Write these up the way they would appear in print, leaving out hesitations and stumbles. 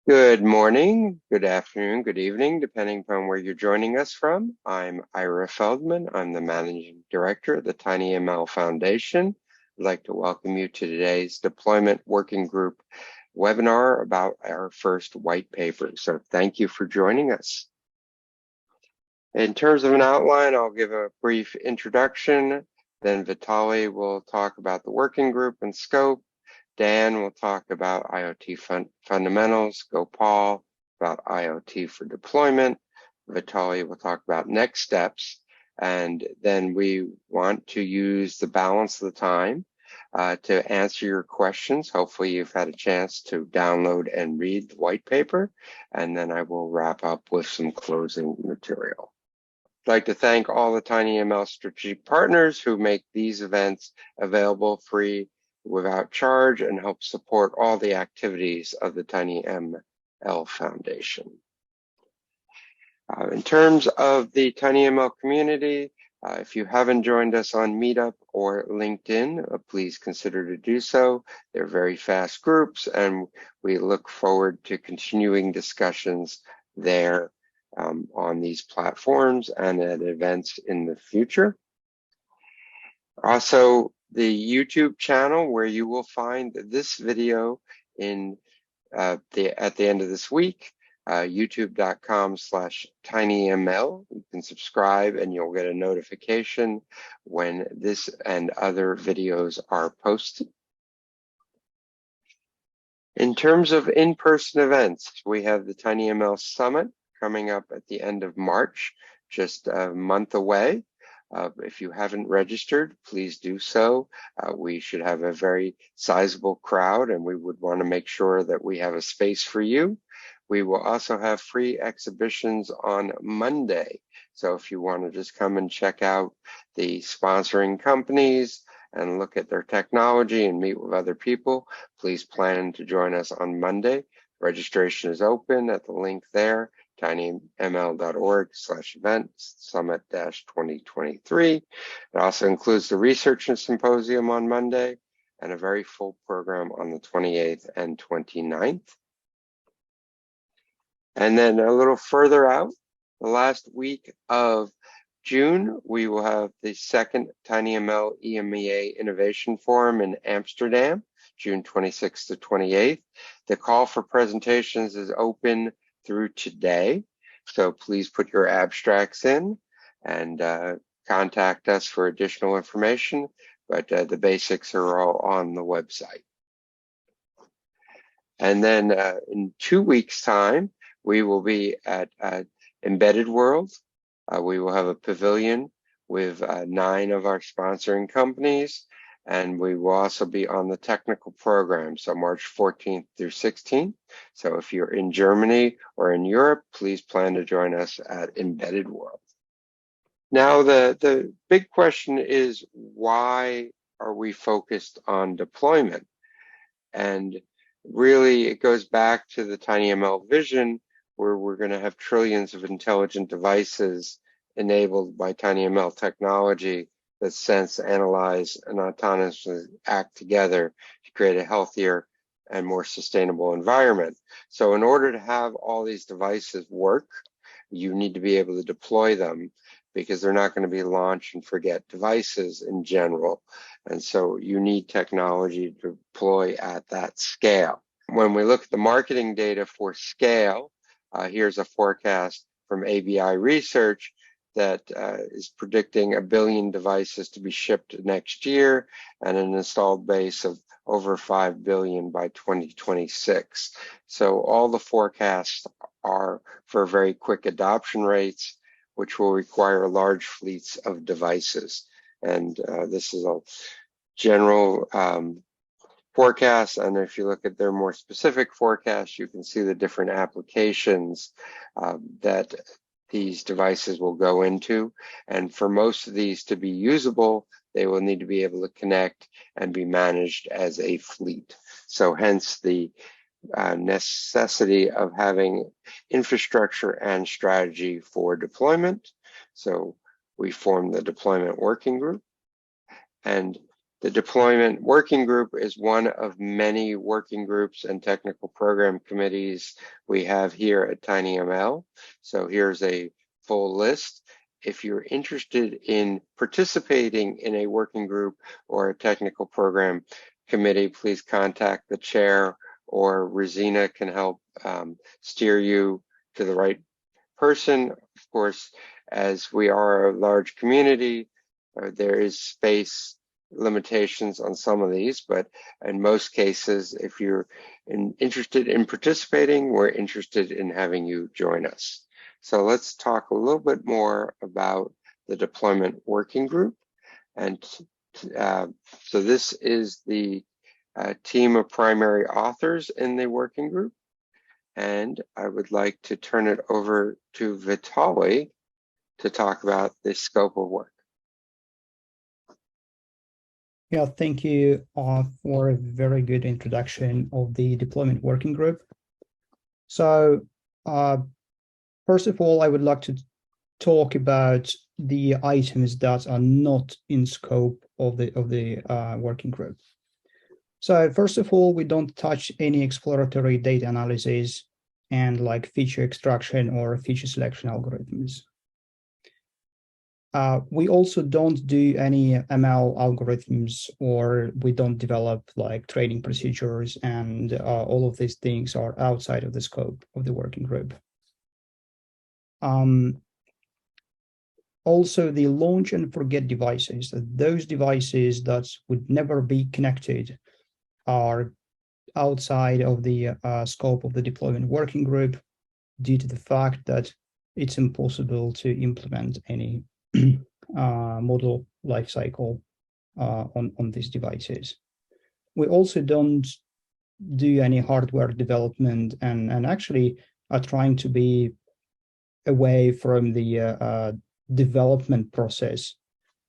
Good morning, good afternoon, good evening, depending upon where you're joining us from. I'm Ira Feldman. I'm the Managing Director of the TinyML Foundation. I'd like to welcome you to today's Deployment Working Group webinar about our first white paper. So thank you for joining us. In terms of an outline, I'll give a brief introduction. Then Vitaly will talk about the working group and scope. Dan will talk about IoT fundamentals, Gopal about IoT for deployment, Vitaly will talk about next steps, and then we want to use the balance of the time to answer your questions. Hopefully you've had a chance to download and read the white paper, and then I will wrap up with some closing material. I'd like to thank all the TinyML strategic partners who make these events available free without charge and help support all the activities of the TinyML Foundation. In terms of the TinyML community, if you haven't joined us on Meetup or LinkedIn, please consider to do so. They're very fast groups, and we look forward to continuing discussions there on these platforms and at events in the future. Also, the YouTube channel where you will find this video at the end of this week, youtube.com/tinyml. You can subscribe and you'll get a notification when this and other videos are posted. In terms of in-person events, we have the TinyML Summit coming up at the end of March, just a month away. If you haven't registered, please do so. We should have a very sizable crowd, and we would want to make sure that we have a space for you. We will also have free exhibitions on Monday. So if you want to just come and check out the sponsoring companies and look at their technology and meet with other people, please plan to join us on Monday. Registration is open at the link there, tinyml.org/events summit-2023. It also includes the research and symposium on Monday and a very full program on the 28th and 29th. And then a little further out, the last week of June, we will have the second TinyML EMEA Innovation Forum in Amsterdam, June 26th to 28th. The call for presentations is open through today, so please put your abstracts in and contact us for additional information, but the basics are all on the website. And then in 2 weeks' time, we will be at Embedded World. We will have a pavilion with 9 of our sponsoring companies, and we will also be on the technical program, so March 14th through 16th. So if you're in Germany or in Europe, please plan to join us at Embedded World. Now, the big question is, why are we focused on deployment? And really, it goes back to the TinyML vision, where we're going to have trillions of intelligent devices enabled by TinyML technology that sense, analyze, and autonomously act together to create a healthier and more sustainable environment. So in order to have all these devices work, you need to be able to deploy them, because they're not going to be launch and forget devices in general. And so you need technology to deploy at that scale. When we look at the marketing data for scale, here's a forecast from ABI Research that is predicting 1 billion devices to be shipped next year and an installed base of over 5 billion by 2026. So all the forecasts are for very quick adoption rates, which will require large fleets of devices. And this is a general forecast, and if you look at their more specific forecasts, you can see the different applications that these devices will go into. And for most of these to be usable, they will need to be able to connect and be managed as a fleet. So hence the necessity of having infrastructure and strategy for deployment. So we formed the deployment working group, and The deployment working group is one of many working groups and technical program committees we have here at TinyML. So here's a full list. If you're interested in participating in a working group or a technical program committee, please contact the chair, or Rosina can help steer you to the right person. Of course, as we are a large community, there is space limitations on some of these, but in most cases, if you're interested in participating, we're interested in having you join us. So let's talk a little bit more about the deployment working group. And so this is the team of primary authors in the working group. And I would like to turn it over to Vitaly to talk about the scope of work. Yeah, thank you for a very good introduction of the deployment working group. So first of all, I would like to talk about the items that are not in scope of the working group. So first of all, we don't touch any exploratory data analysis and like feature extraction or feature selection algorithms. We also don't do any ML algorithms, or we don't develop like training procedures, and all of these things are outside of the scope of the working group. Also, the launch and forget devices, those devices that would never be connected, are outside of the scope of the deployment working group due to the fact that it's impossible to implement any model lifecycle on these devices. We also don't do any hardware development, and actually are trying to be away from the development process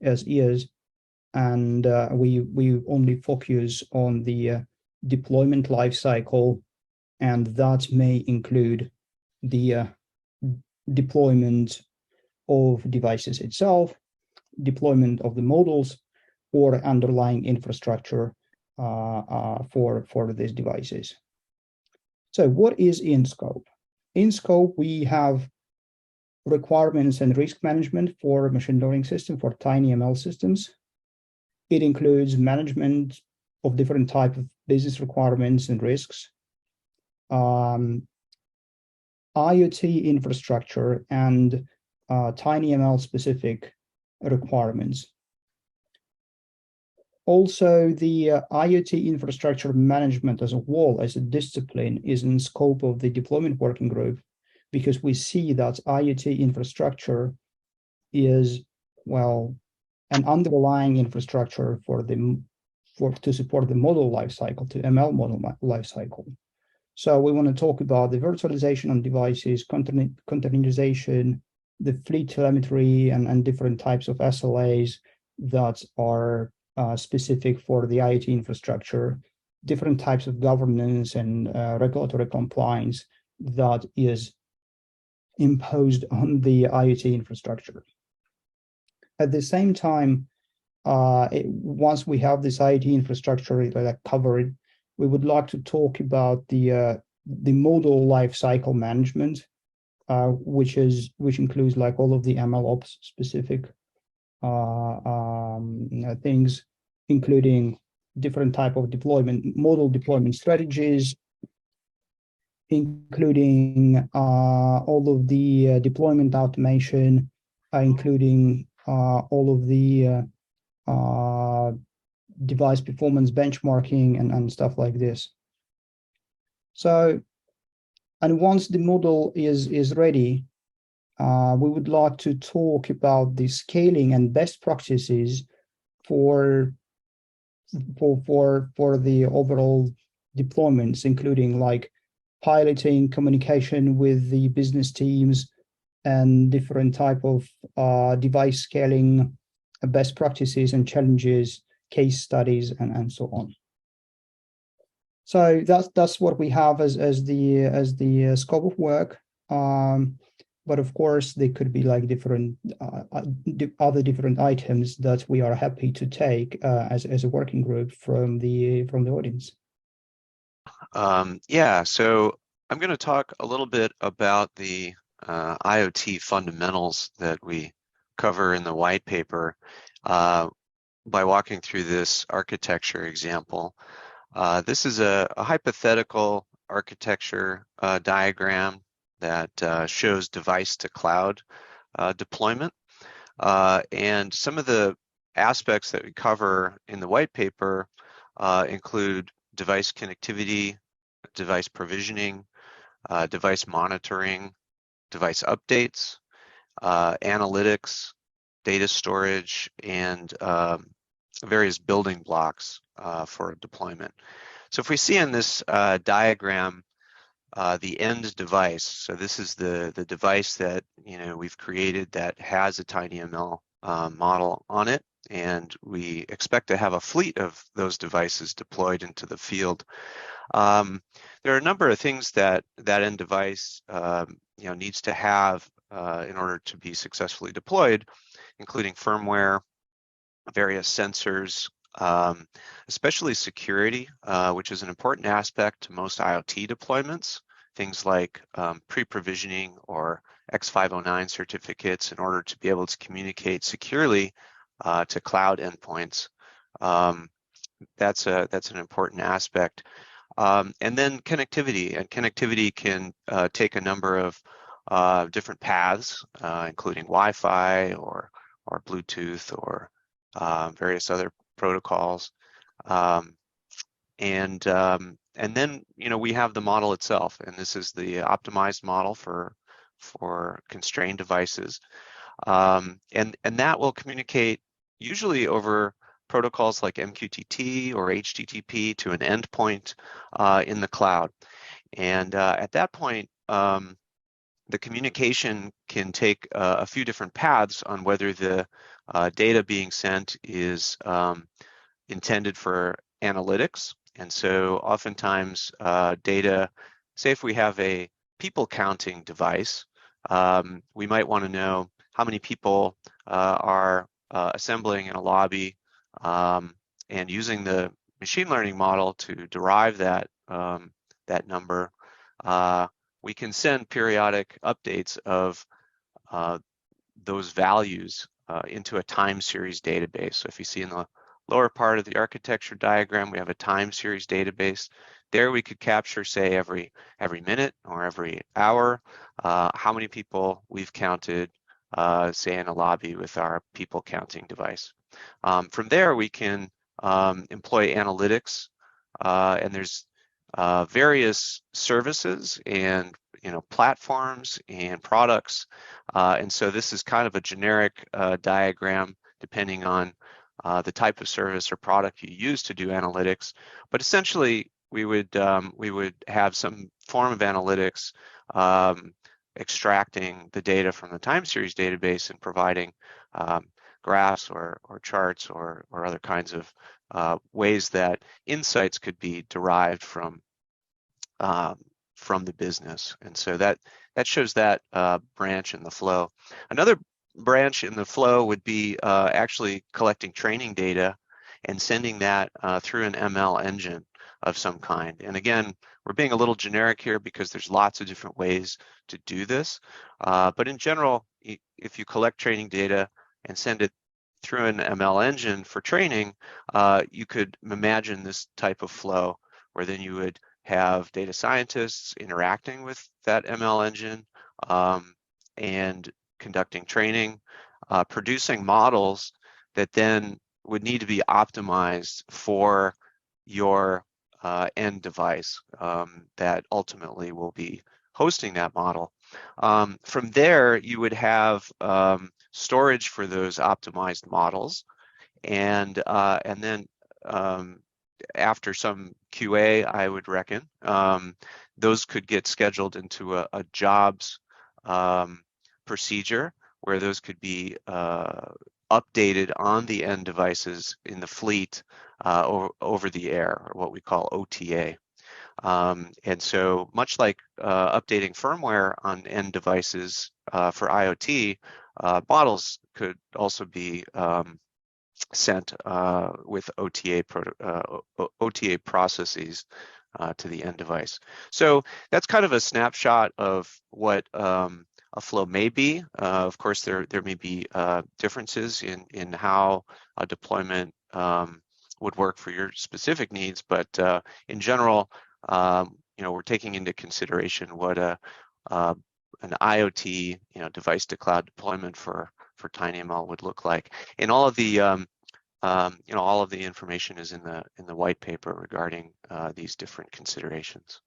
as is, and we only focus on the deployment lifecycle, and that may include the deployment of devices itself, deployment of the models, or underlying infrastructure for these devices. So what is in scope? In scope, we have requirements and risk management for machine learning system, for TinyML systems. It includes management of different types of business requirements and risks, IoT infrastructure, and TinyML specific requirements. Also, the IoT infrastructure management as a whole, as a discipline, is in scope of the deployment working group, because we see that IoT infrastructure is, well, an underlying infrastructure to support the model lifecycle, to ML model lifecycle. So we want to talk about the virtualization on devices, containerization, the fleet telemetry, and different types of SLAs that are specific for the IoT infrastructure, different types of governance and regulatory compliance that is imposed on the IoT infrastructure. At the same time, once we have this IoT infrastructure covered, we would like to talk about the model lifecycle management, which includes like all of the MLOps specific things, including different type of model deployment strategies, including all of the deployment automation, including all of the device performance benchmarking and stuff like this. So, and once the model is ready, we would like to talk about the scaling and best practices for the overall deployments, including like piloting, communication with the business teams, and different type of device scaling best practices and challenges, case studies, and so on. So that's what we have as the scope of work. But of course, they could be like different other different items that we are happy to take as a working group from the audience. Yeah, so I'm going to talk a little bit about the IoT fundamentals that we cover in the white paper by walking through this architecture example. This is a hypothetical architecture diagram that shows device to cloud deployment. And some of the aspects that we cover in the white paper include device connectivity, device provisioning, device monitoring, device updates, analytics, data storage, and various building blocks for deployment. So if we see in this diagram the end device, so this is the device that we've created that has a TinyML model on it, and we expect to have a fleet of those devices deployed into the field. There are a number of things that end device needs to have in order to be successfully deployed, including firmware, various sensors, especially security, which is an important aspect to most IoT deployments, things like pre-provisioning or X509 certificates in order to be able to communicate securely to cloud endpoints. That's an important aspect. And then connectivity, and connectivity can take a number of different paths, including Wi-Fi or Bluetooth or various other protocols. And then we have the model itself, and this is the optimized model for constrained devices. And that will communicate usually over protocols like MQTT or HTTP to an endpoint in the cloud. And at that point, the communication can take a few different paths on whether the data being sent is intended for analytics. And so oftentimes data, say if we have a people counting device, we might want to know how many people are assembling in a lobby, and using the machine learning model to derive that number. We can send periodic updates of those values into a time series database. So if you see in the lower part of the architecture diagram, we have a time series database. There we could capture, say, every minute or every hour, how many people we've counted, say, in a lobby with our people counting device. From there, we can employ analytics, and there's various services and platforms and products, and so this is kind of a generic diagram depending on the type of service or product you use to do analytics. But essentially, we would have some form of analytics extracting the data from the time series database and providing graphs or charts or other kinds of ways that insights could be derived from the business. And so that shows that branch in the flow. Another branch in the flow would be actually collecting training data and sending that through an ML engine of some kind. And again, we're being a little generic here because there's lots of different ways to do this. But in general, if you collect training data and send it through an ML engine for training, you could imagine this type of flow where then you would have data scientists interacting with that ML engine and conducting training, producing models that then would need to be optimized for your end device that ultimately will be hosting that model. From there, you would have storage for those optimized models, and then after some QA, I would reckon, those could get scheduled into a jobs procedure where those could be updated on the end devices in the fleet over the air, or what we call OTA. And so much like updating firmware on end devices for IoT, models could also be sent with OTA processes to the end device. So that's kind of a snapshot of what a flow may be. Of course, there may be differences in how a deployment would work for your specific needs, but in general, we're taking into consideration what an IoT, device to cloud deployment for TinyML would look like. And all of the all of the information is in the white paper regarding these different considerations.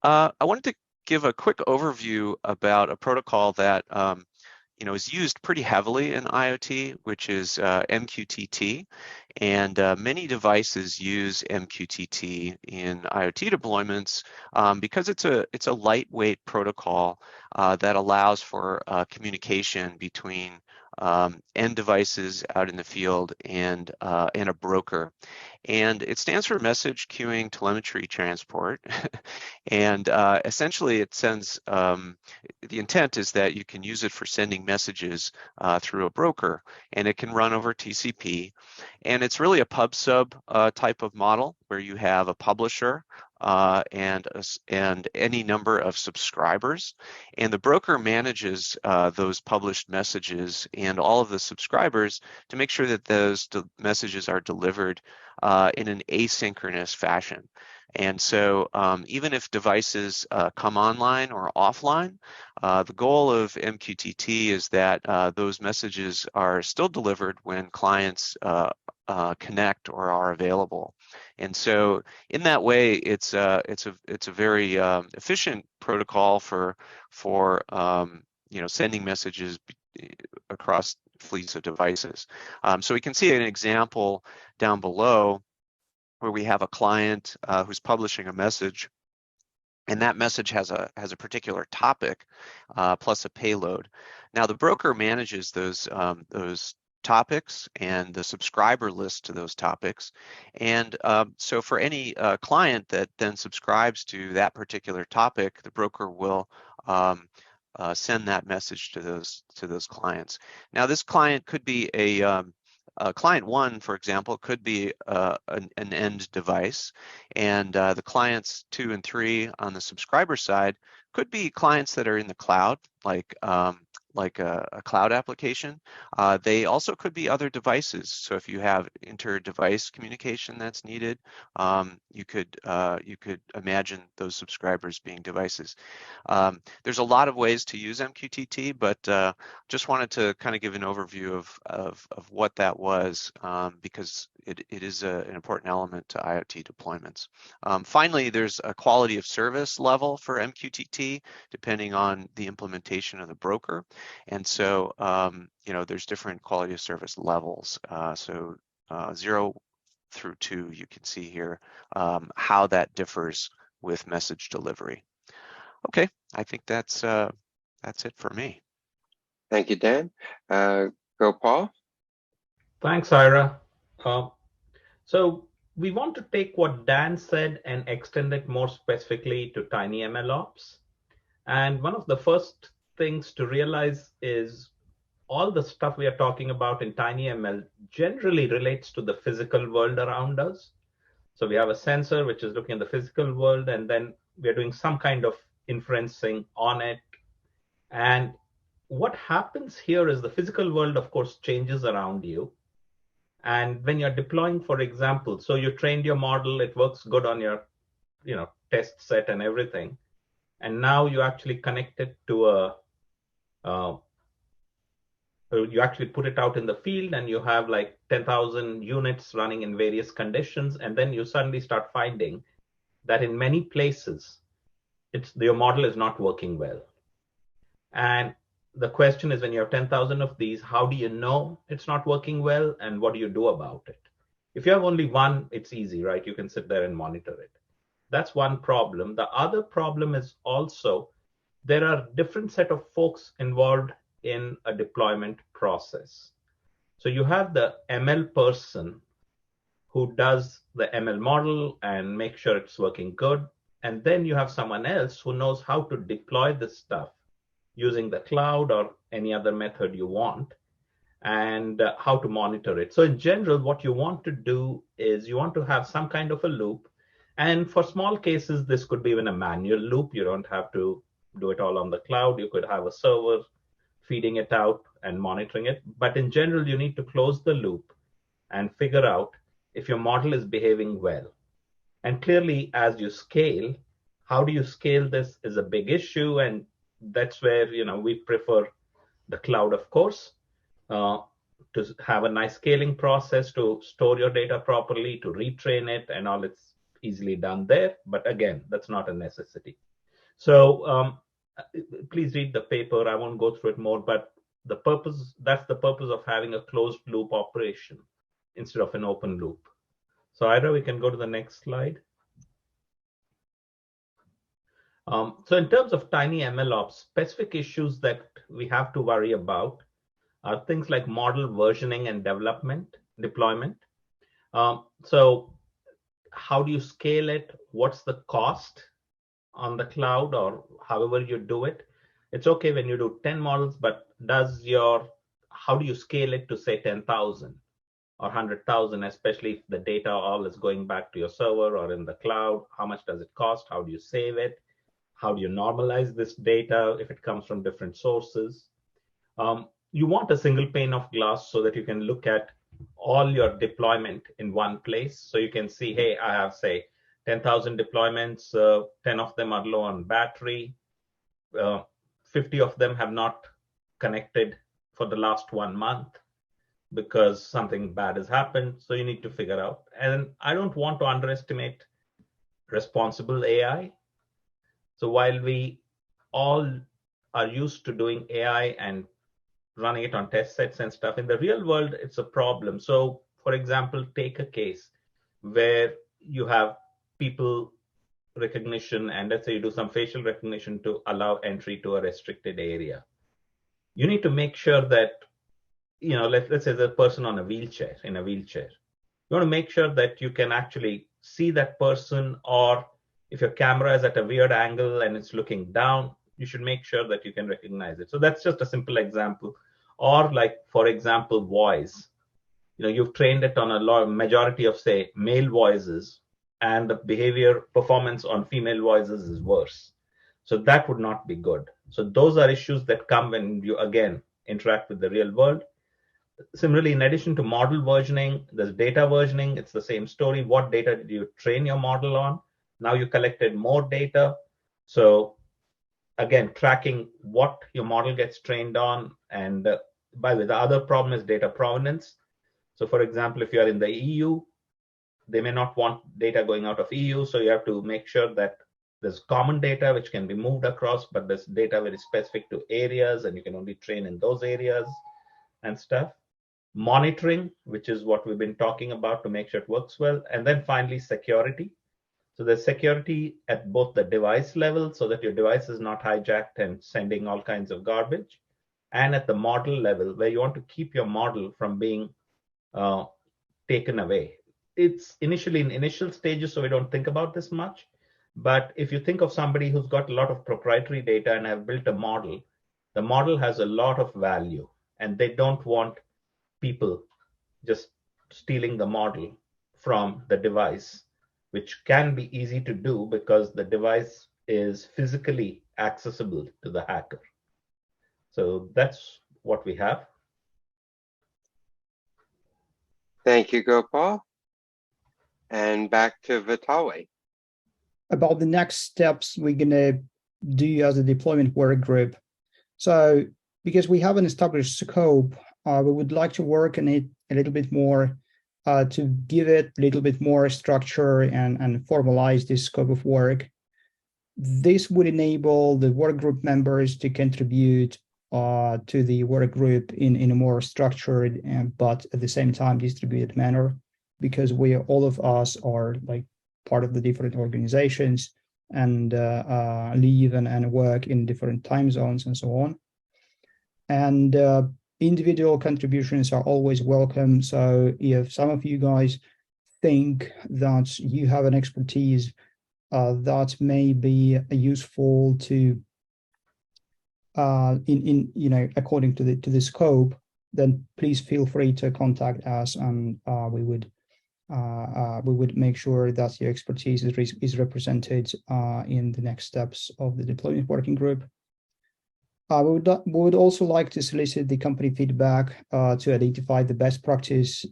I wanted to give a quick overview about a protocol that is used pretty heavily in IoT, which is MQTT. And many devices use MQTT in IoT deployments because it's a lightweight protocol that allows for communication between end devices out in the field and a broker. And it stands for Message Queuing Telemetry Transport. And essentially it sends, the intent is that you can use it for sending messages through a broker, and it can run over TCP. And it's really a pub sub type of model where you have a publisher and any number of subscribers, and the broker manages those published messages and all of the subscribers to make sure that those messages are delivered in an asynchronous fashion. And so even if devices come online or offline, the goal of MQTT is that those messages are still delivered when clients connect or are available. And so in that way, it's a very efficient protocol for sending messages across fleets of devices. So we can see an example down below where we have a client who's publishing a message, and that message has a particular topic plus a payload. Now the broker manages those topics and the subscriber list to those topics, and so for any client that then subscribes to that particular topic, the broker will send that message to those clients. Now this client could be client one, for example, could be an end device, and the clients 2 and 3 on the subscriber side could be clients that are in the cloud, like a cloud application. They also could be other devices. So if you have inter-device communication that's needed, you could imagine those subscribers being devices. There's a lot of ways to use MQTT, but just wanted to kind of give an overview of what that was, because it is an important element to IoT deployments. Finally, there's a quality of service level for MQTT depending on the implementation of the broker. And so, there's different quality of service levels. So 0 through 2, you can see here how that differs with message delivery. Okay, I think that's it for me. Thank you, Dan. Go, Paul. Thanks, Ira. So we want to take what Dan said and extend it more specifically to TinyML Ops. And one of the first things to realize is all the stuff we are talking about in TinyML generally relates to the physical world around us. So we have a sensor which is looking at the physical world, and then we are doing some kind of inferencing on it. And what happens here is the physical world, of course, changes around you. And when you're deploying, for example, so you trained your model, it works good on your test set and everything. And now you actually connect it to you actually put it out in the field, and you have like 10,000 units running in various conditions. And then you suddenly start finding that in many places, your model is not working well. And the question is, when you have 10,000 of these, how do you know it's not working well, and what do you do about it? If you have only one, it's easy, right? You can sit there and monitor it. That's one problem. The other problem is also there are different set of folks involved in a deployment process. So you have the ML person who does the ML model and make sure it's working good. And then you have someone else who knows how to deploy this stuff using the cloud or any other method you want, and how to monitor it. So in general, what you want to do is you want to have some kind of a loop. And for small cases, this could be even a manual loop. You don't have to do it all on the cloud. You could have a server feeding it out and monitoring it. But in general, you need to close the loop and figure out if your model is behaving well. And clearly, as you scale, how do you scale this is a big issue. And that's where, we prefer the cloud, of course, to have a nice scaling process to store your data properly, to retrain it, and all. It's easily done there. But again, that's not a necessity. So please read the paper. I won't go through it more, but that's the purpose of having a closed loop operation instead of an open loop. So Ira, we can go to the next slide. So in terms of TinyML ops, specific issues that we have to worry about are things like model versioning and deployment. So how do you scale it? What's the cost on the cloud, or however you do it? It's okay when you do 10 models, but how do you scale it to say 10,000 or 100,000, especially if the data all is going back to your server or in the cloud? How much does it cost? How do you save it? How do you normalize this data if it comes from different sources? You want a single pane of glass so that you can look at all your deployment in one place. So you can see, hey, I have, say, 10,000 deployments, 10 of them are low on battery, 50 of them have not connected for the last 1 month because something bad has happened. So you need to figure out. And I don't want to underestimate responsible AI. So while we all are used to doing AI and running it on test sets and stuff, in the real world, it's a problem. So for example, take a case where you have people recognition, and let's say you do some facial recognition to allow entry to a restricted area. You need to make sure that, let's say the person in a wheelchair. You want to make sure that you can actually see that person, or if your camera is at a weird angle and it's looking down, you should make sure that you can recognize it. So that's just a simple example. Or like, for example, voice. You've trained it on a majority of, say, male voices, and the behavior performance on female voices is worse. So that would not be good. So those are issues that come when you, again, interact with the real world. Similarly, in addition to model versioning, there's data versioning. It's the same story. What data did you train your model on? Now you collected more data. So again, tracking what your model gets trained on. And by the way, the other problem is data provenance. So for example, if you're in the EU, they may not want data going out of EU. So you have to make sure that there's common data which can be moved across, but there's data very specific to areas, and you can only train in those areas and stuff. Monitoring, which is what we've been talking about to make sure it works well. And then finally, security. So there's security at both the device level, so that your device is not hijacked and sending all kinds of garbage, and at the model level, where you want to keep your model from being taken away. It's initially in initial stages, so we don't think about this much. But if you think of somebody who's got a lot of proprietary data and have built a model, the model has a lot of value, and they don't want people just stealing the model from the device, which can be easy to do because the device is physically accessible to the hacker. So that's what we have. Thank you, Gopal. And back to Vitaly. About the next steps we're going to do as a deployment work group. So because we have an established scope, we would like to work on it a little bit more to give it a little bit more structure and formalize this scope of work. This would enable the work group members to contribute to the work group in a more structured but at the same time distributed manner, because all of us are like part of the different organizations and live and work in different time zones and so on. And individual contributions are always welcome. So if some of you guys think that you have an expertise that may be useful to according to the scope, then please feel free to contact us, and we would make sure that your expertise is represented in the next steps of the deployment working group. We would also like to solicit the company feedback to identify the best practices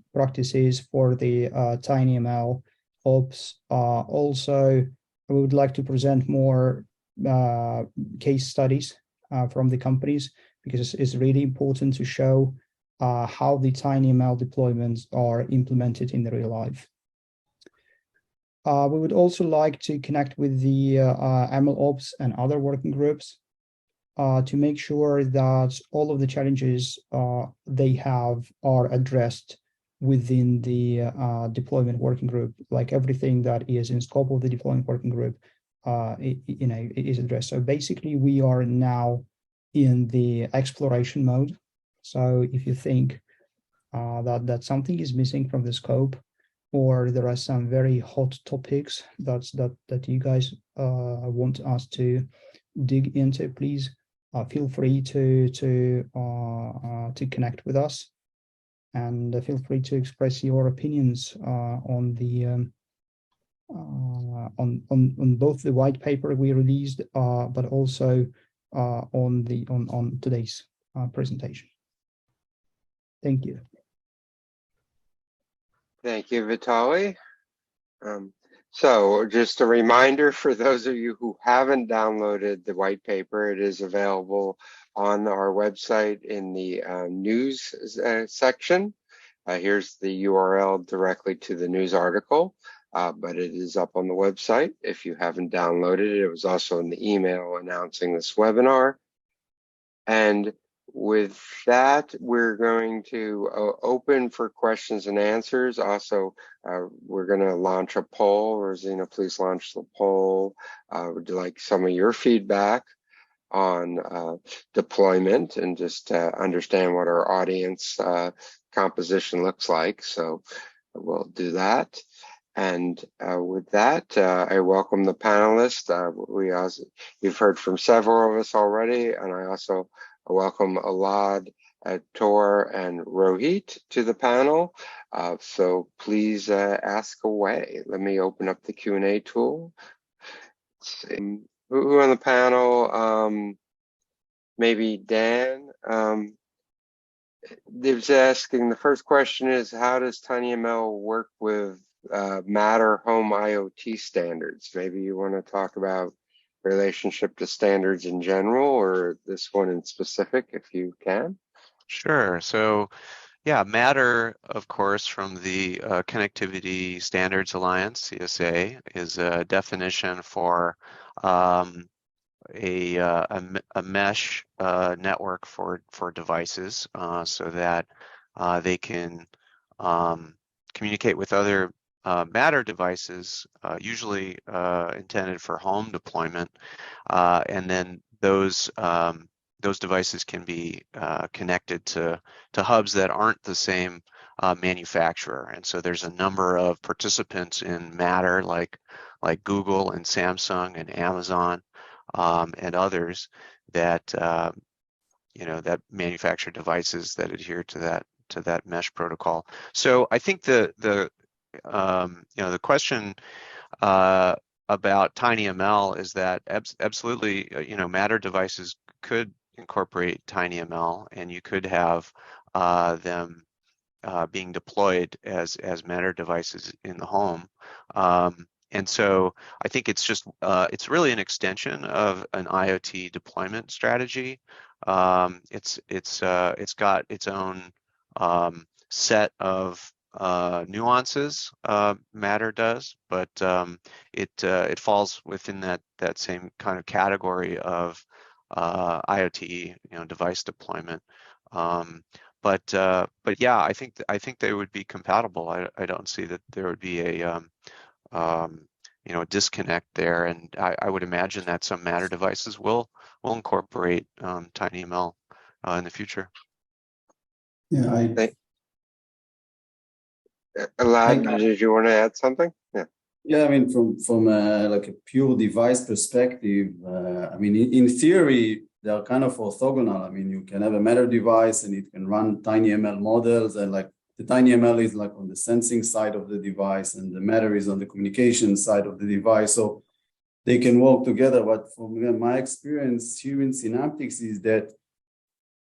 for the TinyML ops. Also, we would like to present more case studies from the companies, because it's really important to show how the TinyML deployments are implemented in the real life. We would also like to connect with the MLOps and other working groups to make sure that all of the challenges they have are addressed within the deployment working group. Like everything that is in scope of the deployment working group, it is addressed. So basically, we are now in the exploration mode. So if you think that something is missing from the scope, or there are some very hot topics that you guys want us to dig into, please feel free to connect with us, and feel free to express your opinions on the on both the white paper we released, but also on today's presentation. Thank you. Thank you, Vitaly. So just a reminder for those of you who haven't downloaded the white paper, it is available on our website in the news section. Here's the URL directly to the news article, but it is up on the website if you haven't downloaded it. It was also in the email announcing this webinar. And with that, we're going to open for questions and answers. Also, we're going to launch a poll. Rosina, please launch the poll. Would you like some of your feedback on deployment and just understand what our audience composition looks like? So we'll do that. And with that, I welcome the panelists. You've heard from several of us already, and I also welcome Alad, Tor, and Rohit to the panel. So please ask away. Let me open up the Q&A tool. Let's see. Who on the panel? Maybe Dan. They're asking, the first question is, how does TinyML work with Matter Home IoT standards? Maybe you want to talk about relationship to standards in general, or this one in specific, if you can. Sure. So yeah, Matter, of course, from the Connectivity Standards Alliance, CSA, is a definition for a mesh network for devices, so that they can communicate with other Matter devices, usually intended for home deployment, and then those devices can be connected to hubs that aren't the same manufacturer. And so there's a number of participants in Matter, like Google and Samsung and Amazon and others that that manufacture devices that adhere to that mesh protocol. So I think the question about TinyML is that absolutely, Matter devices could incorporate TinyML, and you could have them being deployed as Matter devices in the home. And so I think it's just it's really an extension of an IoT deployment strategy. It's got its own set of nuances, Matter does, but it falls within that same kind of category of IoT, device deployment. But yeah, I think they would be compatible. I don't see that there would be a disconnect there, and I would imagine that some Matter devices will incorporate TinyML in the future. Yeah, Elad, did you want to add something? Yeah. Yeah, I mean, from like a pure device perspective, I mean, in theory, they are kind of orthogonal. I mean, you can have a Matter device and it can run TinyML models, and like the TinyML is like on the sensing side of the device, and the Matter is on the communication side of the device. So they can work together. But from my experience here in Synaptics is that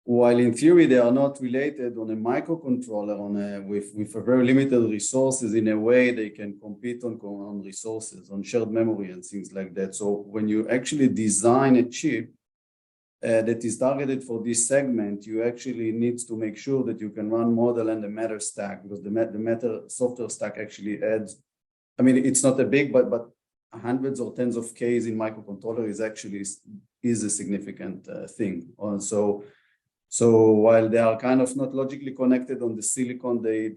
while in theory they are not related on a microcontroller with a very limited resources, in a way they can compete on resources, on shared memory and things like that. So when you actually design a chip that is targeted for this segment, you actually need to make sure that you can run model and the Matter stack, because the Matter software stack actually adds, I mean, it's not a big, but hundreds or tens of Ks in microcontroller is a significant thing. So while they are kind of not logically connected on the silicon, they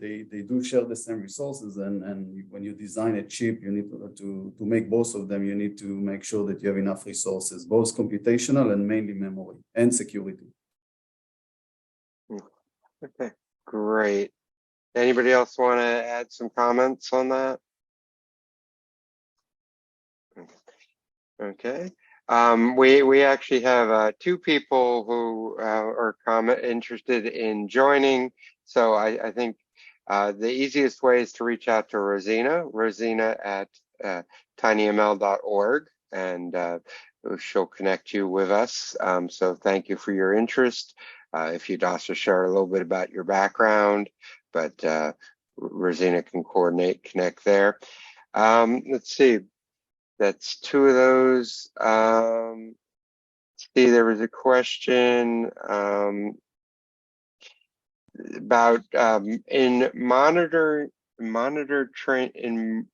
do share the same resources. And when you design a chip, you need to make both of them. You need to make sure that you have enough resources, both computational and mainly memory and security. Okay, great. Anybody else want to add some comments on that? Okay. We actually have two people who are interested in joining. So I think the easiest way is to reach out to Rosina at tinyml.org, and she'll connect you with us. So thank you for your interest. If you'd also share a little bit about your background, but Rosina can connect there. Let's see. That's two of those. See, there was a question about in monitor training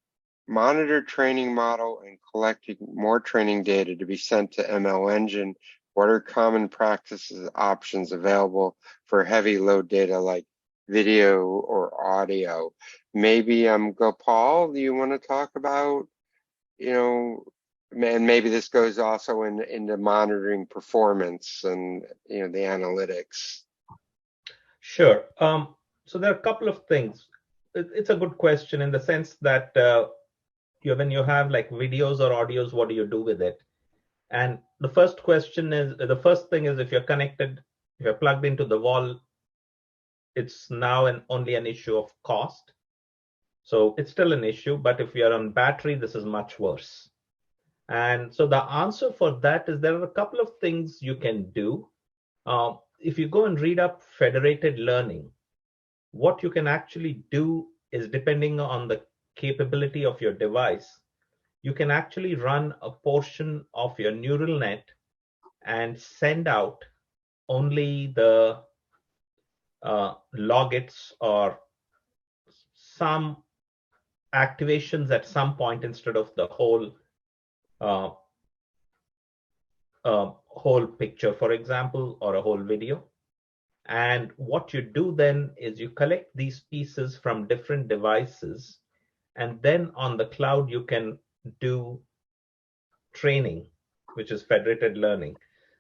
model and collecting more training data to be sent to ML Engine. What are common practices options available for heavy load data like video or audio? Maybe Gopal, do you want to talk about, and maybe this goes also into monitoring performance and the analytics. Sure. So there are a couple of things. It's a good question in the sense that when you have like videos or audios, what do you do with it? And the first thing is, if you're connected, if you're plugged into the wall, it's now only an issue of cost. So it's still an issue, but if you're on battery, this is much worse. And so the answer for that is there are a couple of things you can do. If you go and read up federated learning, what you can actually do is, depending on the capability of your device, you can actually run a portion of your neural net and send out only the logits or some activations at some point instead of the whole whole picture, for example, or a whole video. And what you do then is you collect these pieces from different devices, and then on the cloud you can do training, which is federated learning.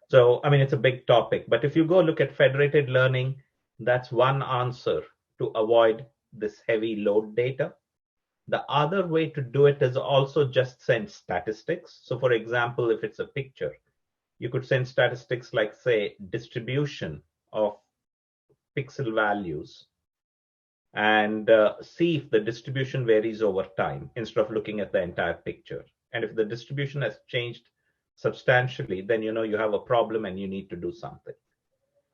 So, I mean, it's a big topic, but if you go look at federated learning, that's one answer to avoid this heavy load data. The other way to do it is also just send statistics. So for example, if it's a picture, you could send statistics like, say, distribution of pixel values, and see if the distribution varies over time instead of looking at the entire picture. And if the distribution has changed substantially, then you have a problem and you need to do something.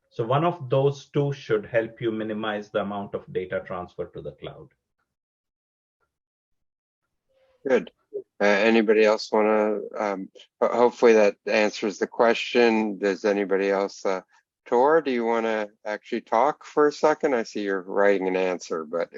So one of those two should help you minimize the amount of data transfer to the cloud. Good. Anybody else want to, hopefully that answers the question. Does anybody else, Tor, do you want to actually talk for a second? I see you're writing an answer, but.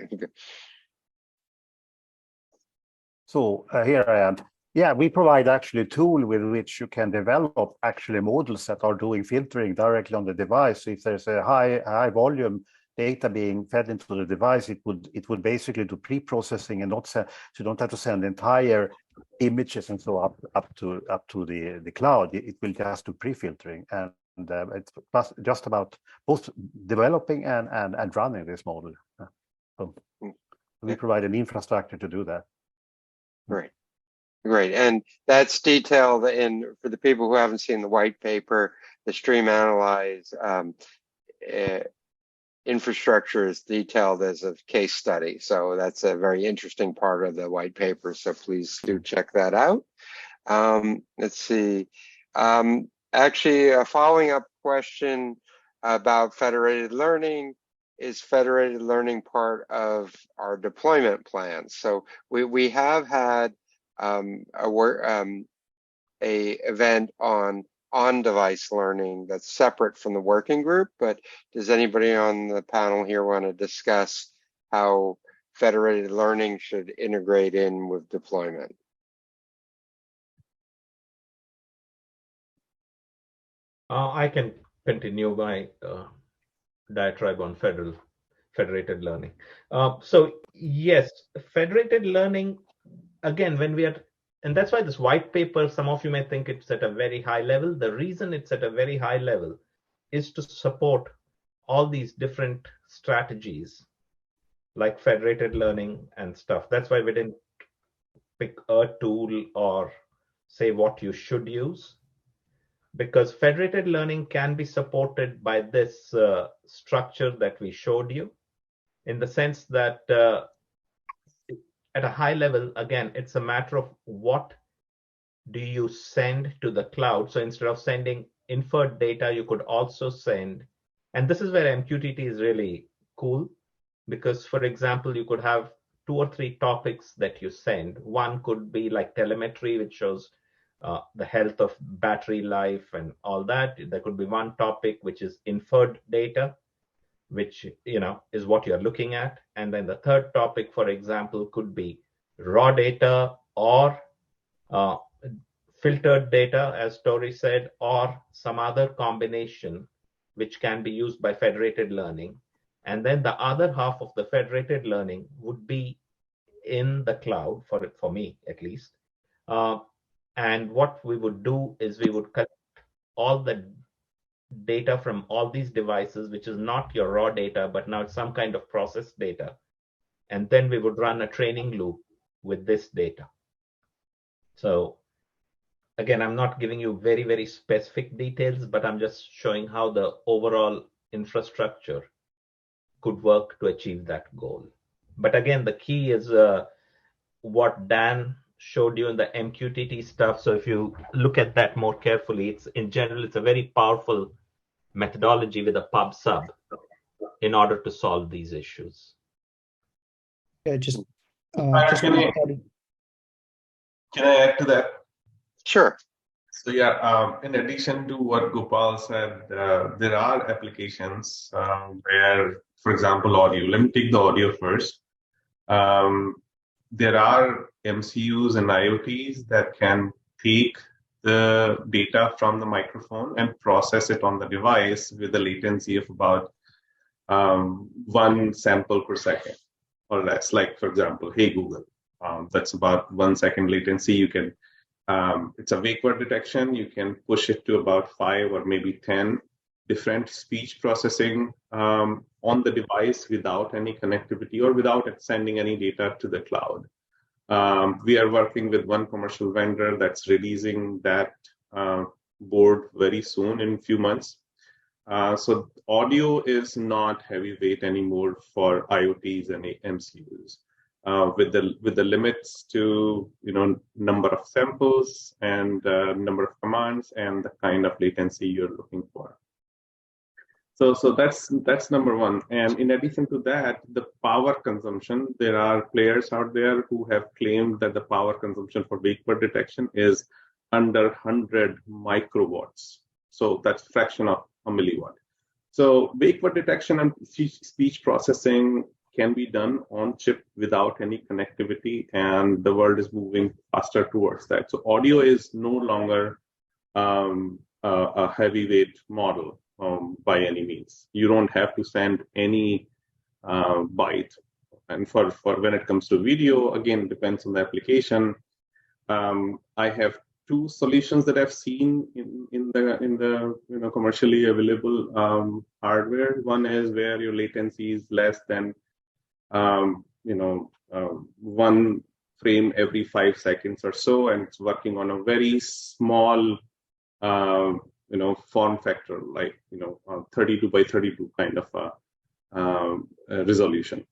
So here I am. Yeah, we provide actually a tool with which you can develop actually models that are doing filtering directly on the device. So if there's a high volume data being fed into the device, it would basically do pre-processing and not send, so you don't have to send entire images and so up to the cloud. It will just do pre-filtering, and it's just about both developing and running this model. So. We provide an infrastructure to do that. Great. Great. And that's detailed for the people who haven't seen the white paper, the stream analyze infrastructure is detailed as a case study. So that's a very interesting part of the white paper. So please do check that out. Let's see. Actually, a following up question about federated learning. Is federated learning part of our deployment plans? So we have had a event on device learning that's separate from the working group, but does anybody on the panel here want to discuss how federated learning should integrate in with deployment? I can continue my diatribe on federated learning. So yes, federated learning, again, and that's why this white paper, some of you may think it's at a very high level. The reason it's at a very high level is to support all these different strategies like federated learning and stuff. That's why we didn't pick a tool or say what you should use, because federated learning can be supported by this structure that we showed you, in the sense that at a high level, again, it's a matter of what do you send to the cloud. So instead of sending inferred data, you could also send, and this is where MQTT is really cool, because, for example, you could have 2 or 3 topics that you send. One could be like telemetry, which shows the health of battery life and all that. There could be one topic which is inferred data, which is what you're looking at. And then the third topic, for example, could be raw data or filtered data, as Tori said, or some other combination which can be used by federated learning. And then the other half of the federated learning would be in the cloud, for me at least. And what we would do is we would collect all the data from all these devices, which is not your raw data, but now it's some kind of processed data. And then we would run a training loop with this data. So again, I'm not giving you very, very specific details, but I'm just showing how the overall infrastructure could work to achieve that goal. But again, the key is what Dan showed you in the MQTT stuff. So if you look at that more carefully, it's in general, it's a very powerful methodology with a pub sub in order to solve these issues. Yeah, can I add to that? Sure. So yeah, in addition to what Gopal said, there are applications where, for example, audio. Let me take the audio first. There are MCUs and IoTs that can take the data from the microphone and process it on the device with a latency of about 1 sample per second or less. Like, for example, Hey Google, that's about 1 second latency. You can, it's a wake word detection. You can push it to about 5 or maybe 10 different speech processing on the device without any connectivity or without sending any data to the cloud. We are working with one commercial vendor that's releasing that board very soon, in a few months. So audio is not heavyweight anymore for IoTs and MCUs. With the limits to number of samples and number of commands and the kind of latency you're looking for. So that's number one. And in addition to that, the power consumption, there are players out there who have claimed that the power consumption for wake word detection is under 100 microwatts. So that's a fraction of a milliwatt. So wake word detection and speech processing can be done on chip without any connectivity, and the world is moving faster towards that. So audio is no longer a heavyweight model. By any means, you don't have to send any byte. And for when it comes to video, again, it depends on the application. I have 2 solutions that I've seen in the commercially available hardware. One is where your latency is less than one frame every 5 seconds or so, and it's working on a very small form factor, like 32 by 32 kind of a resolution.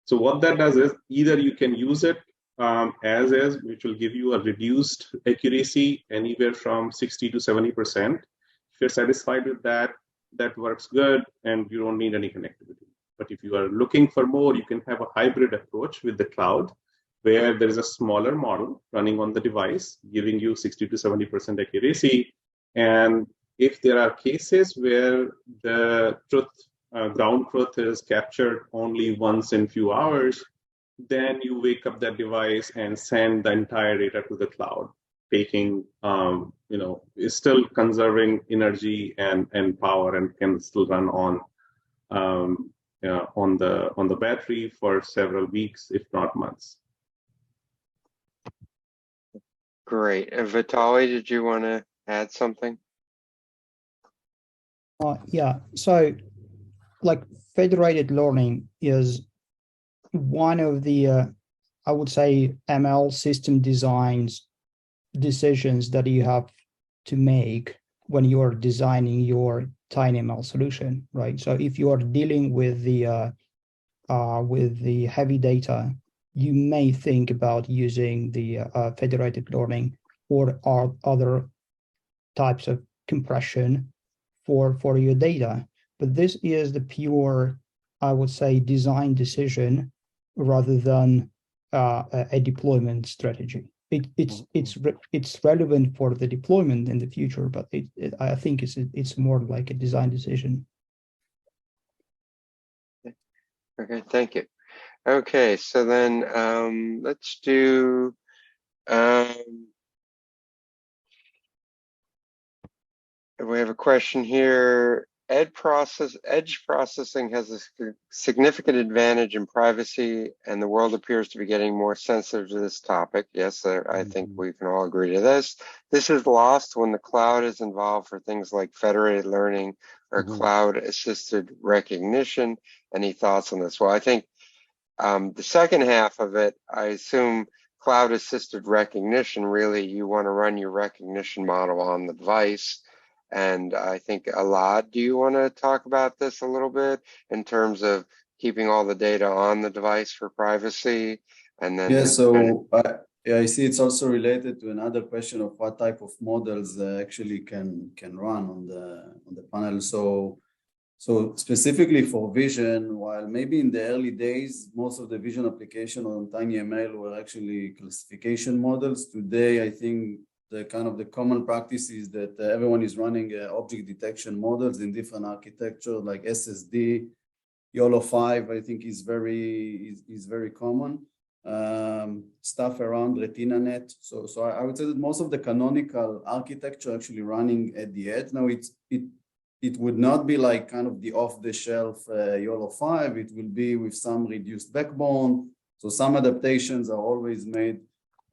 So what that does is either you can use it as is, which will give you a reduced accuracy anywhere from 60 to 70%. If you're satisfied with that, that works good, and you don't need any connectivity. But if you are looking for more, you can have a hybrid approach with the cloud, where there is a smaller model running on the device, giving you 60 to 70% accuracy. And if there are cases where the ground truth is captured only once in few hours, then you wake up that device and send the entire data to the cloud, taking, is still conserving energy and power, and can still run on the battery for several weeks, if not months. Great. And Vitaly, did you want to add something? Yeah. So, like, federated learning is one of the, I would say, ML system designs decisions that you have to make when you are designing your TinyML solution, right? So if you are dealing with the heavy data, you may think about using the federated learning or other types of compression for your data. But this is the pure, I would say, design decision rather than a deployment strategy. It's relevant for the deployment in the future, but I think it's more like a design decision. Okay, thank you. Okay, so then let's do we have a question here. Edge processing has a significant advantage in privacy, and the world appears to be getting more sensitive to this topic. Yes, I think we can all agree to this. This is lost when the cloud is involved for things like federated learning or cloud-assisted recognition. Any thoughts on this? Well, I think the second half of it, I assume cloud-assisted recognition, really you want to run your recognition model on the device. And I think Alad, do you want to talk about this a little bit in terms of keeping all the data on the device for privacy? And then I see it's also related to another question of what type of models actually can run on the panel. So specifically for vision, while maybe in the early days most of the vision application on TinyML were actually classification models, today I think the common practice is that everyone is running object detection models in different architecture, like SSD, YOLO 5, I think is very common. Stuff around RetinaNet. So I would say that most of the canonical architecture actually running at the edge. Now it would not be like kind of the off-the-shelf YOLO 5. It will be with some reduced backbone. So some adaptations are always made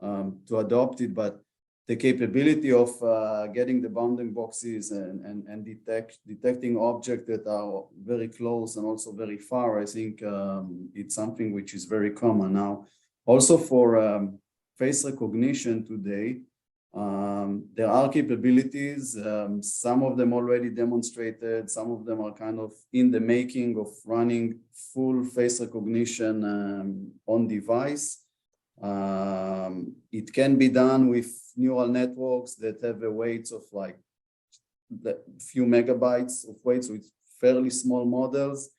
to adopt it, but the capability of getting the bounding boxes and detecting objects that are very close and also very far, I think it's something which is very common now. Also for face recognition today, there are capabilities, some of them already demonstrated, some of them are kind of in the making of running full face recognition on device. It can be done with neural networks that have a weights of like a few megabytes of weight, so it's fairly small models,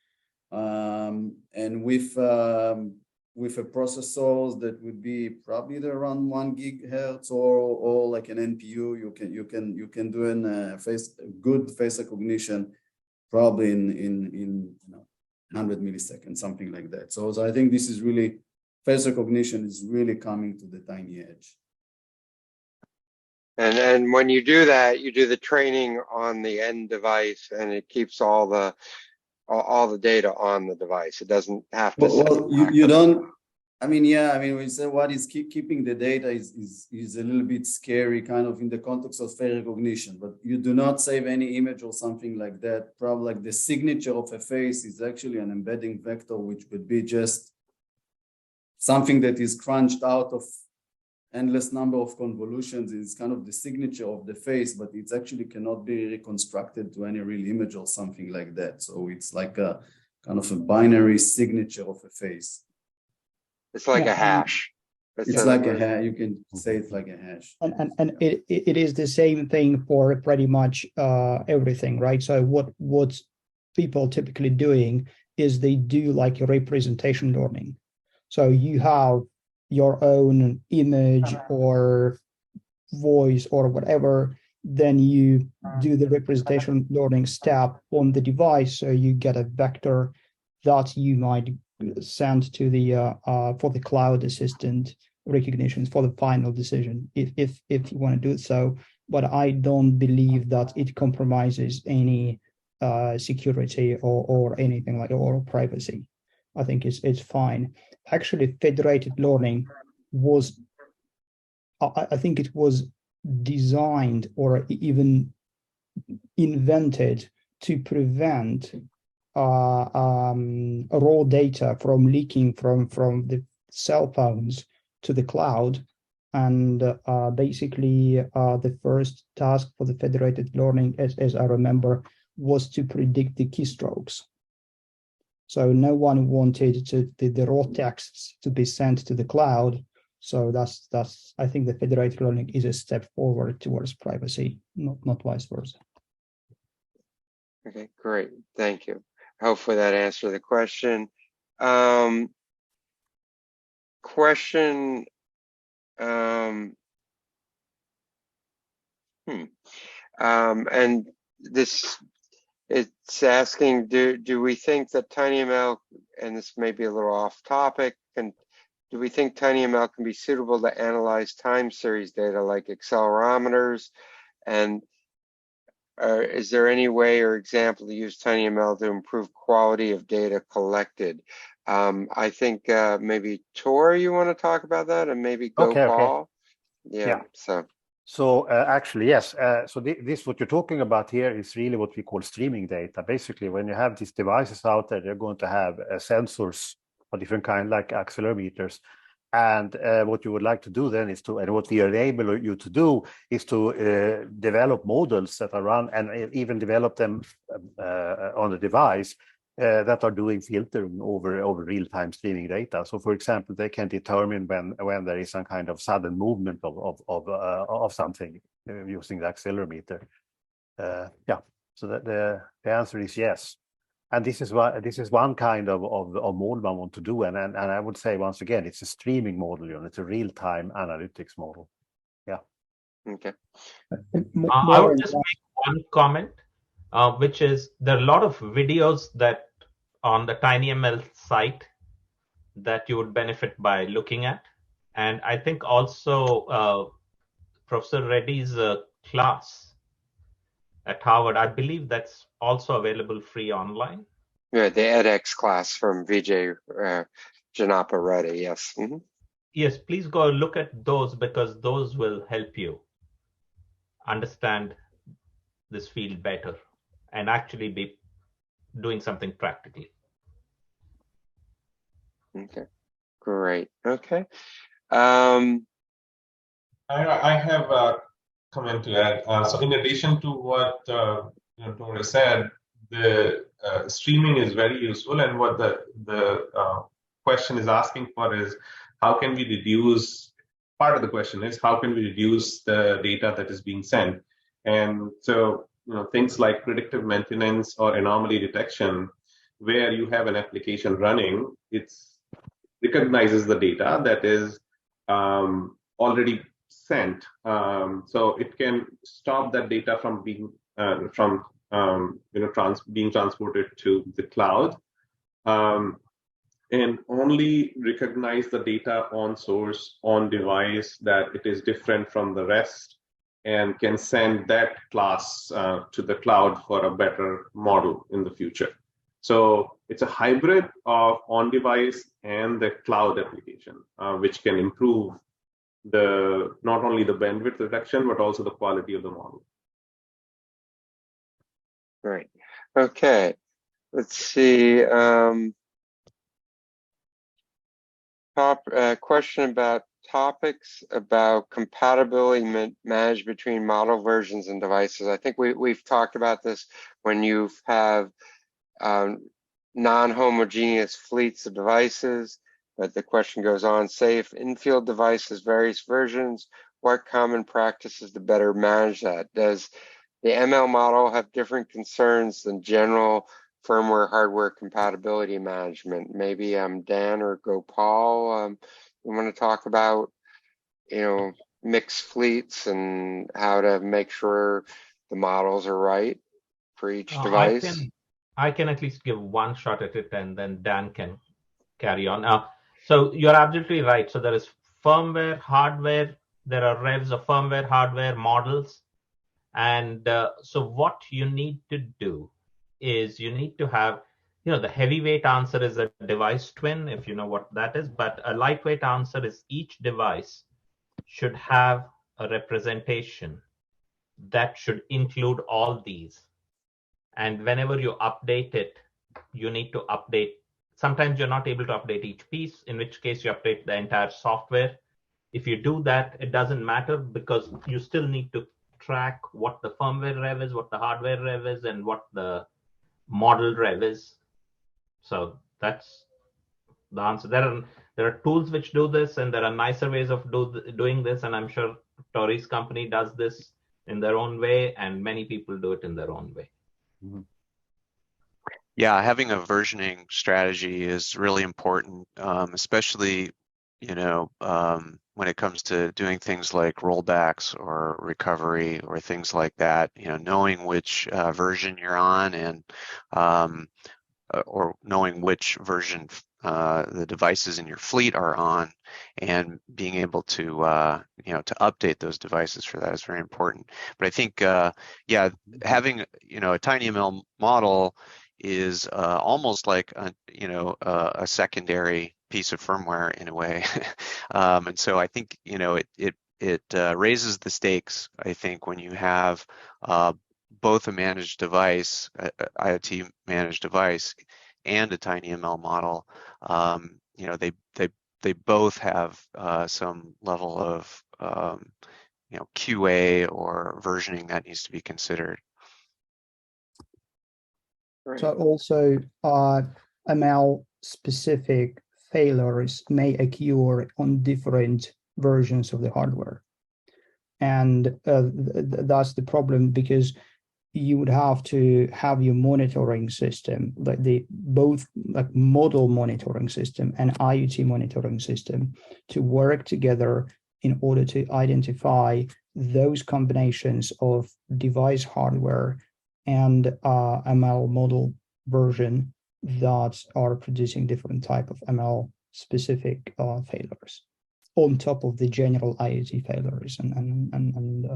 and with a processors that would be probably around 1 gigahertz or like an NPU, you can do good face recognition probably in 100 milliseconds, something like that. So I think this is really, face recognition is really coming to the tiny edge. And when you do that, you do the training on the end device, and it keeps all the data on the device. It doesn't have to. Well, you don't. I mean, yeah. I mean, we say what is keeping the data is a little bit scary, kind of in the context of face recognition. But you do not save any image or something like that. Probably like the signature of a face is actually an embedding vector, which would be just something that is crunched out of endless number of convolutions is kind of the signature of the face, but it actually cannot be reconstructed to any real image or something like that. So it's like a kind of a binary signature of a face. It's like a hash. It's like a hash. You can say it's like a hash. And it is the same thing for pretty much everything, right? So what people typically doing is they do like a representation learning. So you have your own image or voice or whatever, then you do the representation learning step on the device, so you get a vector that you might send to the for the cloud assistant recognitions for the final decision if you want to do it so. But I don't believe that it compromises any security or anything like or privacy. I think it's fine. Actually, federated learning was, I think it was designed or even invented to prevent raw data from leaking from the cell phones to the cloud. And basically, the first task for the federated learning, as I remember, was to predict the keystrokes. So no one wanted the raw texts to be sent to the cloud. So that's I think the federated learning is a step forward towards privacy, not vice versa. Okay, great. Thank you. Hopefully that answered the question. And this, it's asking, do we think that TinyML, and this may be a little off topic, do we think TinyML can be suitable to analyze time series data like accelerometers? And is there any way or example to use TinyML to improve quality of data collected? I think maybe Tor, you want to talk about that, and maybe Gopal. Okay. Yeah. So actually, yes. So this what you're talking about here is really what we call streaming data. Basically, when you have these devices out there, they're going to have sensors of different kind, like accelerometers. And what you would like to do then is to, and what we enable you to do is to develop models that are run and even develop them on the device that are doing filtering over real-time streaming data. So, for example, they can determine when there is some kind of sudden movement of something using the accelerometer. Yeah. So the answer is yes. And this is one kind of model I want to do, and I would say once again, it's a streaming model. It's a real-time analytics model. Yeah. Okay. I would just make one comment, which is there are a lot of videos that on the TinyML site that you would benefit by looking at, and I think also Professor Reddy's class at Harvard, I believe that's also available free online. Yeah, the edX class from Vijay Janapa Reddy, yes. Mm-hmm. Yes, please go look at those, because those will help you understand this field better and actually be doing something practically. Okay, great. Okay. I have a comment to add. So in addition to what Tori said, the streaming is very useful, and what the question is asking for is how can we reduce, part of the question is how can we reduce the data that is being sent. And so things like predictive maintenance or anomaly detection, where you have an application running, it recognizes the data that is already sent, so it can stop that data from being being transported to the cloud, and only recognize the data on source on device that it is different from the rest, and can send that class to the cloud for a better model in the future. So it's a hybrid of on-device and the cloud application, which can improve not only the bandwidth reduction, but also the quality of the model. Great. Okay. Let's see. Question about topics about compatibility managed between model versions and devices. I think we've talked about this when you have non-homogeneous fleets of devices, but the question goes on, say if in-field devices various versions, what common practices to better manage that? Does the ML model have different concerns than general firmware hardware compatibility management? Maybe Dan or Gopal, you want to talk about, mixed fleets and how to make sure the models are right for each device? I can at least give one shot at it, and then Dan can carry on. So you're absolutely right. So there is firmware, hardware. There are revs of firmware, hardware, models. And so what you need to do is you need to have, the heavyweight answer is a device twin, if you know what that is. But a lightweight answer is each device should have a representation that should include all these. And whenever you update it, you need to update. Sometimes you're not able to update each piece, in which case you update the entire software. If you do that, it doesn't matter because you still need to track what the firmware rev is, what the hardware rev is, and what the model rev is. So that's the answer. There are tools which do this, and there are nicer ways of doing this. And I'm sure Tori's company does this in their own way, and many people do it in their own way. Mm-hmm. Yeah, having a versioning strategy is really important, especially, when it comes to doing things like rollbacks or recovery or things like that. Knowing which version you're on and or knowing which version the devices in your fleet are on, and being able to to update those devices for that is very important. But I think having a TinyML model is almost like a secondary piece of firmware in a way, and so I think it raises the stakes. I think when you have both a managed device, IoT managed device, and a TinyML model, they both have some level of QA or versioning that needs to be considered. Right. So also ML specific failures may occur on different versions of the hardware, and that's the problem, because you would have to have your monitoring system, like both model monitoring system and IoT monitoring system, to work together in order to identify those combinations of device hardware and ML model version that are producing different type of ML specific failures on top of the general IoT failures and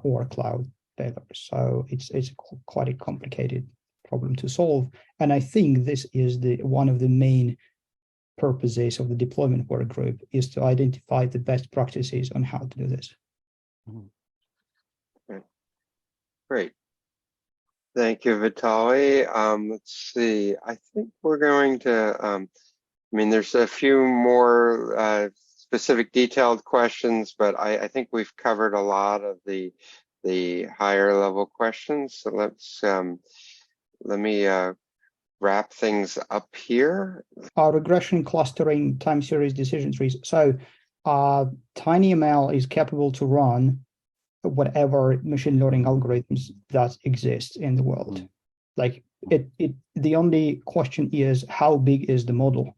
or cloud failures. So it's quite a complicated problem to solve, and I think this is one of the main purposes of the deployment work group, is to identify the best practices on how to do this. Okay. Great. Thank you, Vitaly. Let's see. I think we're going to, there's a few more specific detailed questions, but I think we've covered a lot of the higher level questions. So let me wrap things up here. Regression, clustering, time series decision trees. So TinyML is capable to run whatever machine learning algorithms that exist in the world. Like the only question is, how big is the model?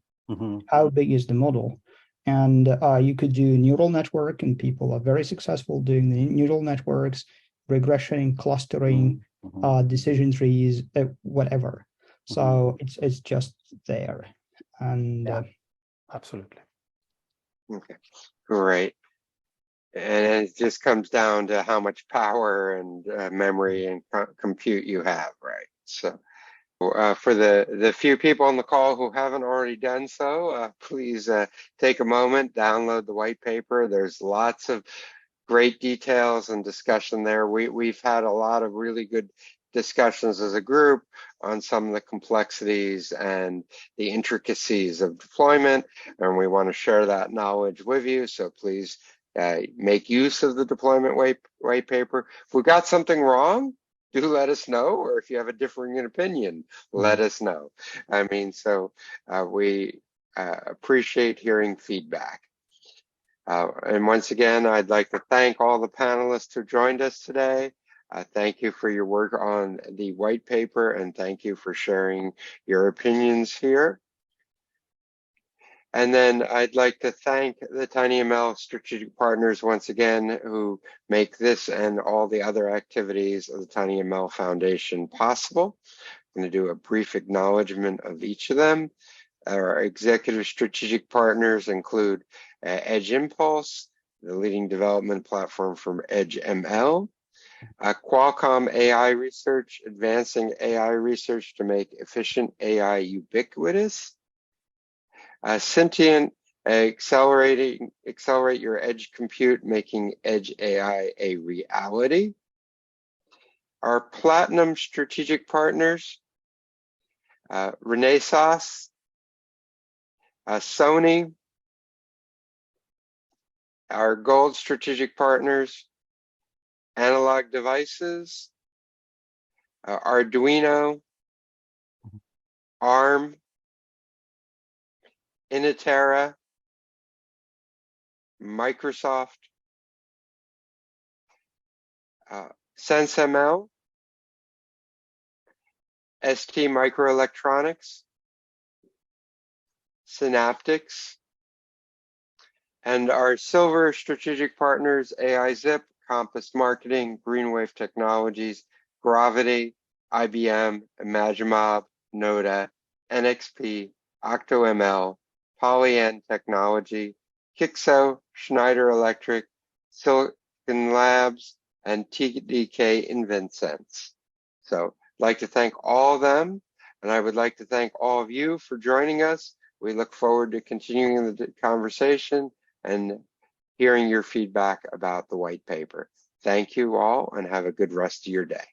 How big is the model? And you could do neural network, and people are very successful doing the neural networks, regression, clustering, decision trees, whatever. So it's just there. And absolutely. Okay, great. And it just comes down to how much power and memory and compute you have, right? So for the few people on the call who haven't already done so, please take a moment, download the white paper. There's lots of great details and discussion there. We've had a lot of really good discussions as a group on some of the complexities and the intricacies of deployment, and we want to share that knowledge with you. So please make use of the deployment white paper. If we got something wrong, do let us know, or if you have a differing opinion, let us know. I mean, so we appreciate hearing feedback. And once again, I'd like to thank all the panelists who joined us today. Thank you for your work on the white paper, and thank you for sharing your opinions here. And then I'd like to thank the TinyML strategic partners once again who make this and all the other activities of the TinyML Foundation possible. I'm going to do a brief acknowledgement of each of them. Our executive strategic partners include Edge Impulse, the leading development platform from Edge ML, Qualcomm AI Research, advancing AI research to make efficient AI ubiquitous, Sentient, accelerate your edge compute, making edge AI a reality. Our platinum strategic partners, Renesas, Sony. Our gold strategic partners, Analog Devices, Arduino, ARM, Initera, Microsoft, SenseML, ST Microelectronics, Synaptics, and our silver strategic partners, AIZip, Compass Marketing, Greenwave Technologies, Gravity, IBM, Imagimob, Noda, NXP, OctoML, PolyN Technology, Kixo, Schneider Electric, Silicon Labs, and TDK InventSense. So I'd like to thank all of them, and I would like to thank all of you for joining us. We look forward to continuing the conversation and hearing your feedback about the white paper. Thank you all, and have a good rest of your day.